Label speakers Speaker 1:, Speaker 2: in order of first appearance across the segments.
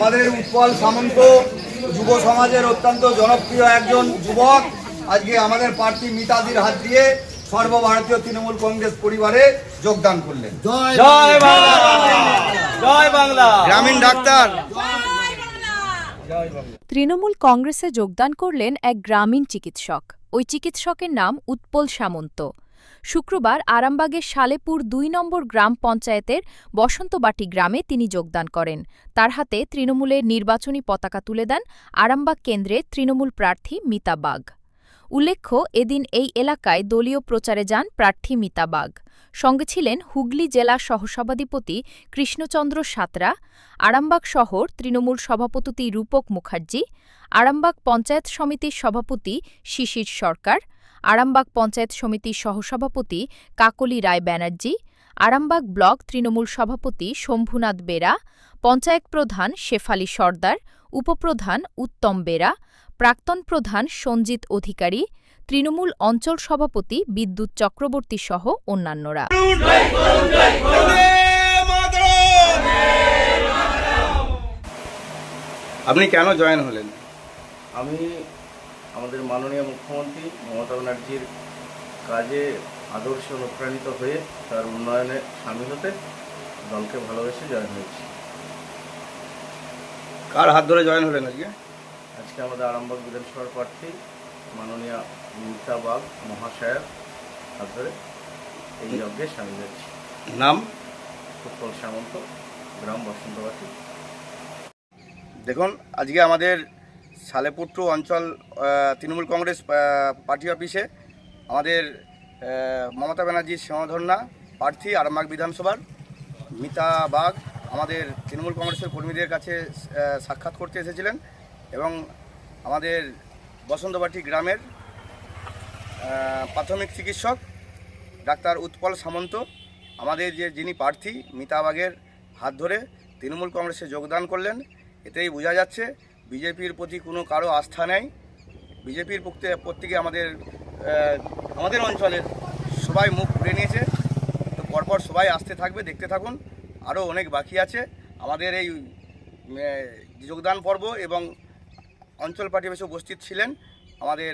Speaker 1: আমাদের উৎপল সামন্ত যুব সমাজের অত্যন্ত জনপ্রিয় একজন যুবক আজকে আমাদের প্রার্থী মিতাদির হাত দিয়ে সর্বভারতীয় তৃণমূল কংগ্রেস পরিবারে যোগদান করলেন।
Speaker 2: জয় বাংলা, জয় বাংলা।
Speaker 1: গ্রামীণ ডাক্তার।
Speaker 3: তৃণমূল কংগ্রেসে যোগদান করলেন এক গ্রামীণ চিকিৎসক। ওই চিকিৎসকের নাম উৎপল সামন্ত। শুক্রবার আরামবাগের সালেপুর ২ নম্বর গ্রাম পঞ্চায়েতের বসন্তবাটি গ্রামে তিনি যোগদান করেন। তার হাতে তৃণমূলের নির্বাচনী পতাকা তুলে দেন আরামবাগ কেন্দ্রে তৃণমূল প্রার্থী মিতা বাগ। উল্লেখ্য, এদিন এই এলাকায় দলীয় প্রচারে যান প্রার্থী মিতা বাগ। সঙ্গে ছিলেন হুগলি জেলা সহসভাধিপতি কৃষ্ণচন্দ্র সাঁতরা, আরামবাগ শহর তৃণমূল সভাপতি রূপক মুখার্জি, আরামবাগ পঞ্চায়েত সমিতির সভাপতি শিশির সরকার, আরামবাগ পঞ্চায়েত সমিতির সহসভাপতি কাকলি রায় ব্যানার্জি, আরামবাগ ব্লক তৃণমূল সভাপতি শম্ভুনাথ বেরা, পঞ্চায়েত প্রধান শেফালি সর্দার, উপপ্রধান উত্তম বেরা, প্রাক্তন প্রধান সঞ্জিত অধিকারী, তৃণমূল অঞ্চল সভাপতি বিদ্যুৎ চক্রবর্তী সহ অন্যান্যরা।
Speaker 1: আপনি কেন জয়েন হলেন?
Speaker 4: আমি আমাদের মাননীয় মুখ্যমন্ত্রী মমতা ব্যানার্জির কাজে আদর্শে অনুপ্রাণিত হয়ে তার উন্নয়নে সামিল হতে দলকে ভালোবেসে জয়েন হয়েছি।
Speaker 1: কার হাত ধরে জয়েন হলেন আজকে?
Speaker 4: আজকে আমাদের আরামবাগ বিধানসভার প্রার্থী মাননীয় মিতা বাগ মহাশয়ের হাত ধরে এই যজ্ঞে সামিল হয়েছি।
Speaker 1: নাম?
Speaker 4: উৎপল সামন্ত, গ্রাম বসন্তবাটি।
Speaker 1: দেখুন, আজকে আমাদের সালেপুর অঞ্চল তৃণমূল কংগ্রেস পার্টি অফিসে আমাদের মমতা ব্যানার্জির সমাধর্ণা প্রার্থী আরামবাগ বিধানসভার মিতা বাগ আমাদের তৃণমূল কংগ্রেসের কর্মীদের কাছে সাক্ষাৎ করতে এসেছিলেন এবং আমাদের বসন্তবাটি গ্রামের প্রাথমিক চিকিৎসক ডাক্তার উৎপল সামন্ত আমাদের যিনি প্রার্থী মিতা বাগের হাত ধরে তৃণমূল কংগ্রেসে যোগদান করলেন। এতেই বোঝা যাচ্ছে বিজেপির প্রতি কোনো কারো আস্থা নেই। বিজেপির প্রত্যেকে আমাদের অঞ্চলের সবাই মুখ ঘুরে নিয়েছে। তো পরপর সবাই আসতে থাকবে, দেখতে থাকুন। আরও অনেক বাকি আছে আমাদের এই যোগদান পর্ব। এবং অঞ্চল পার্টি অফিসে উপস্থিত ছিলেন আমাদের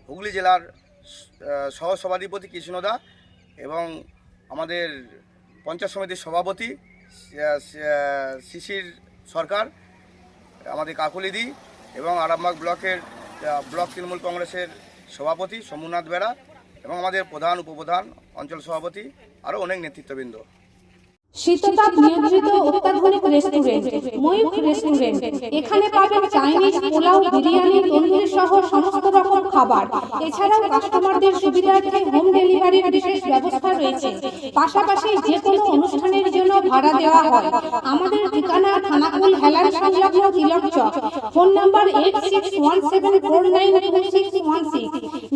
Speaker 1: হুগলি জেলার সহসভাধিপতি কৃষ্ণদা এবং আমাদের পঞ্চায়েত সমিতির সভাপতি শিশির সরকার, আমাদের কাকলিদি এবং আরামবাগ ব্লক তৃণমূল কংগ্রেসের সভাপতি শম্ভুনাথ বেরা এবং আমাদের প্রধান উপপ্রধান অঞ্চল সভাপতি, আরও অনেক নেতৃত্ববৃন্দ।
Speaker 5: শীততাপ নিয়ন্ত্রিত অত্যাধুনিক রেস্টুরেন্ট ময়ূখ রেস্টুরেন্ট। এখানে পাবেন চাইনিজ, পোলাও, বিরিয়ানি, তন্দুরি সহ সমস্ত রকম খাবার। এছাড়াও কাস্টমারদের সুবিধার্থে হোম ডেলিভারির বিশেষ ব্যবস্থা রয়েছে। পাশাপাশি যে কোনো অনুষ্ঠানের জন্য ভাড়া দেওয়া হয়। আমাদের ঠিকানা থানাকুল হেলান সংলগ্ন তিলক চক। Phone number 8617492616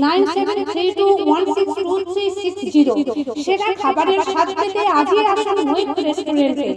Speaker 5: 9732162360। সেরা খাবারের স্বাদ পেতে আজই আসুন ময়ূখ রেস্টুরেন্টে।